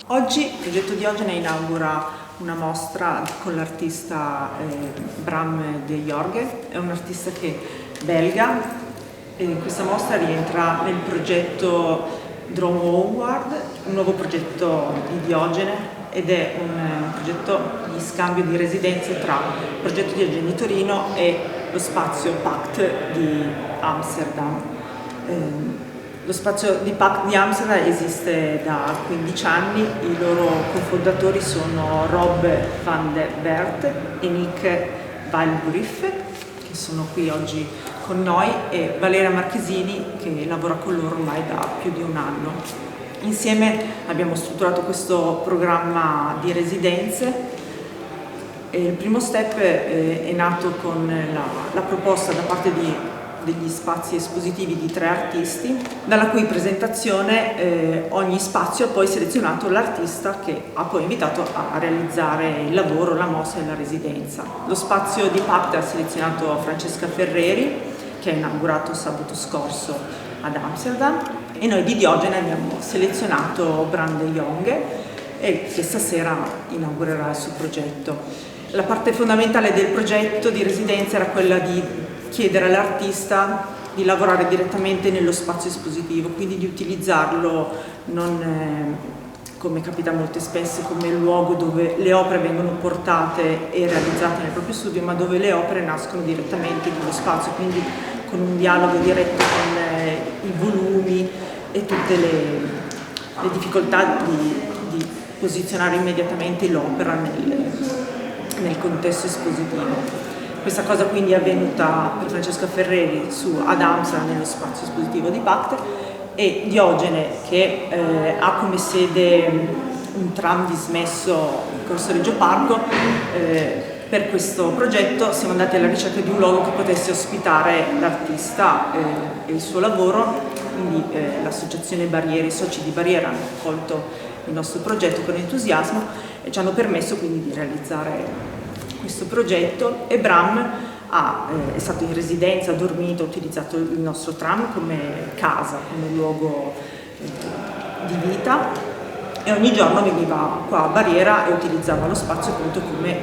Oggi Progetto Diogene inaugura una mostra con l'artista Bram De Jonghe, è un artista belga, e questa mostra rientra nel progetto Drum Onward, un nuovo progetto di Diogene, ed è un progetto di scambio di residenze tra il Progetto Diogene di Torino e lo spazio Pact di Amsterdam. Lo spazio di Pact di Amsterdam esiste da 15 anni, i loro cofondatori sono Rob van der Bert e Nick Weilbrief, che sono qui oggi con noi, e Valeria Marchesini, che lavora con loro ormai da più di un anno. Insieme abbiamo strutturato questo programma di residenze. Il primo step è nato con la proposta da parte degli spazi espositivi di 3 artisti, dalla cui presentazione ogni spazio ha poi selezionato l'artista che ha poi invitato a realizzare il lavoro, la mostra e la residenza. Lo spazio di Pact ha selezionato Francesca Ferreri, che ha inaugurato sabato scorso ad Amsterdam, e noi di Diogene abbiamo selezionato Bram De Jonghe, che stasera inaugurerà il suo progetto. La parte fondamentale del progetto di residenza era quella di chiedere all'artista di lavorare direttamente nello spazio espositivo, quindi di utilizzarlo non come capita molte spesso come luogo dove le opere vengono portate e realizzate nel proprio studio, ma dove le opere nascono direttamente nello spazio, quindi con un dialogo diretto con i volumi e tutte le difficoltà di posizionare immediatamente l'opera nel contesto espositivo. Questa cosa quindi è avvenuta per Francesca Ferreri ad Amsterdam nello spazio espositivo di Pact, e Diogene, che ha come sede un tram dismesso in Corso Reggio Parco, per questo progetto siamo andati alla ricerca di un luogo che potesse ospitare l'artista e il suo lavoro, quindi l'associazione Barriera, i soci di Barriera hanno accolto il nostro progetto con entusiasmo e ci hanno permesso quindi di realizzare questo progetto, e Bram è stato in residenza, ha dormito, ha utilizzato il nostro tram come casa, come luogo di vita, e ogni giorno veniva qua a Barriera e utilizzava lo spazio appunto come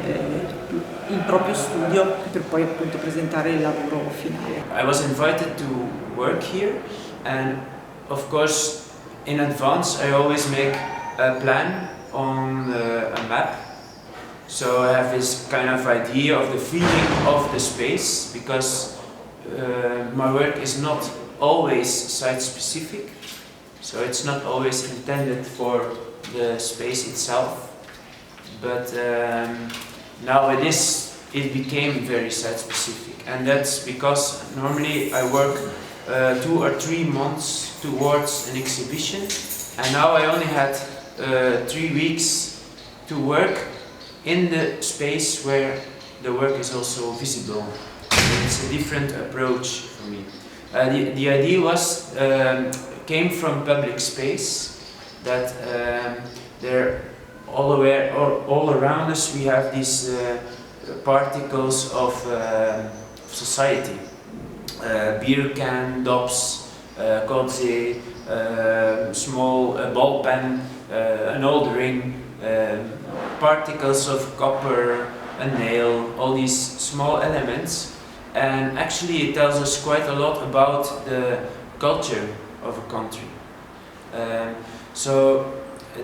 il proprio studio per poi appunto presentare il lavoro finale. I was invited to work here, and of course in advance I always make a plan on a map. So I have this kind of idea of the feeling of the space, because my work is not always site-specific, so it's not always intended for the space itself, but now it became very site-specific, and that's because normally I work 2 or 3 months towards an exhibition, and now I only had 3 weeks to work in the space where the work is also visible. It's a different approach for me. The idea came from public space, that they're all around us we have these particles of society. Beer can, DOPs, Kodze, small ball pen, an old ring, particles of copper, a nail, all these small elements, and actually it tells us quite a lot about the culture of a country. So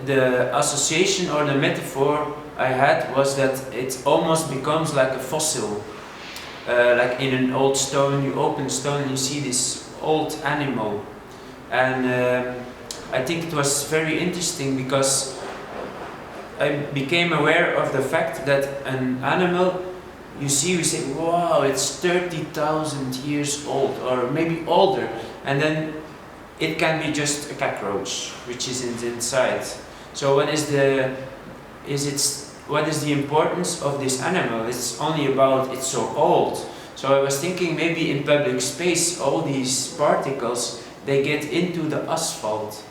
the association or the metaphor I had was that it almost becomes like a fossil. Like in an old stone, you open stone and you see this old animal, and I think it was very interesting because I became aware of the fact that an animal, we say, wow, it's 30,000 years old, or maybe older, and then it can be just a cockroach, which is inside. So what is the importance of this animal? It's only about it's so old. So I was thinking maybe in public space, all these particles, they get into the asphalt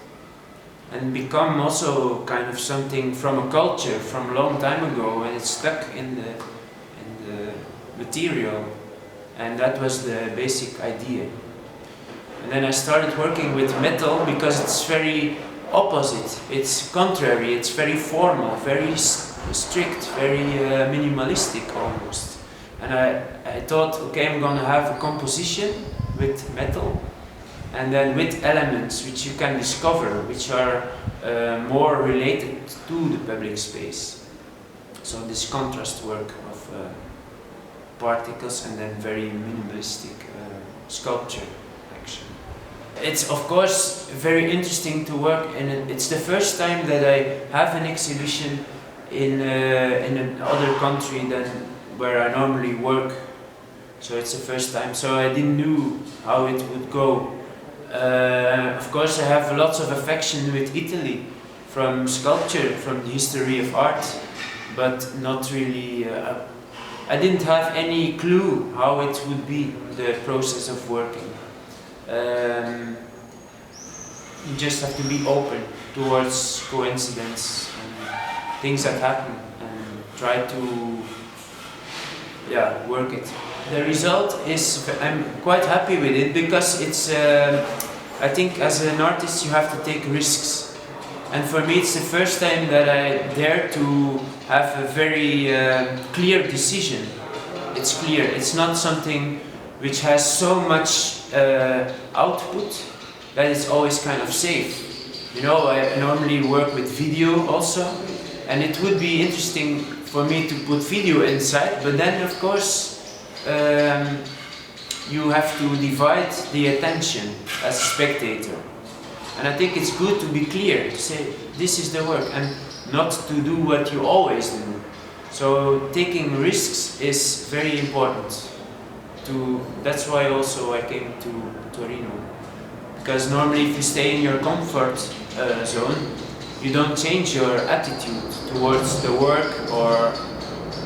and become also kind of something from a culture from a long time ago, and it's stuck in the material, and that was the basic idea. And then I started working with metal because it's very opposite, it's contrary, it's very formal, very strict, very minimalistic almost. And I thought, okay, I'm gonna have a composition with metal and then with elements which you can discover, which are more related to the public space. So this contrast work of particles and then very minimalistic sculpture action. It's of course very interesting to work, and it's the first time that I have an exhibition in another country than where I normally work. So it's the first time, so I didn't know how it would go. Of course I have lots of affection with Italy, from sculpture, from the history of art, but not really, I didn't have any clue how it would be, the process of working. You just have to be open towards coincidence and things that happen and try to work it. The result is, I'm quite happy with it because it's, I think as an artist you have to take risks. And for me it's the first time that I dare to have a very clear decision. It's clear, it's not something which has so much output that it's always kind of safe. You know, I normally work with video also, and it would be interesting for me to put video inside, but then of course you have to divide the attention as a spectator. And I think it's good to be clear, to say this is the work and not to do what you always do. So taking risks is very important. That's why also I came to Torino. Because normally if you stay in your comfort zone, you don't change your attitude towards the work or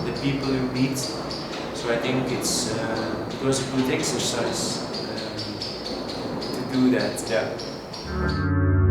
the people you meet. So I think it was a good exercise to do that. Yeah.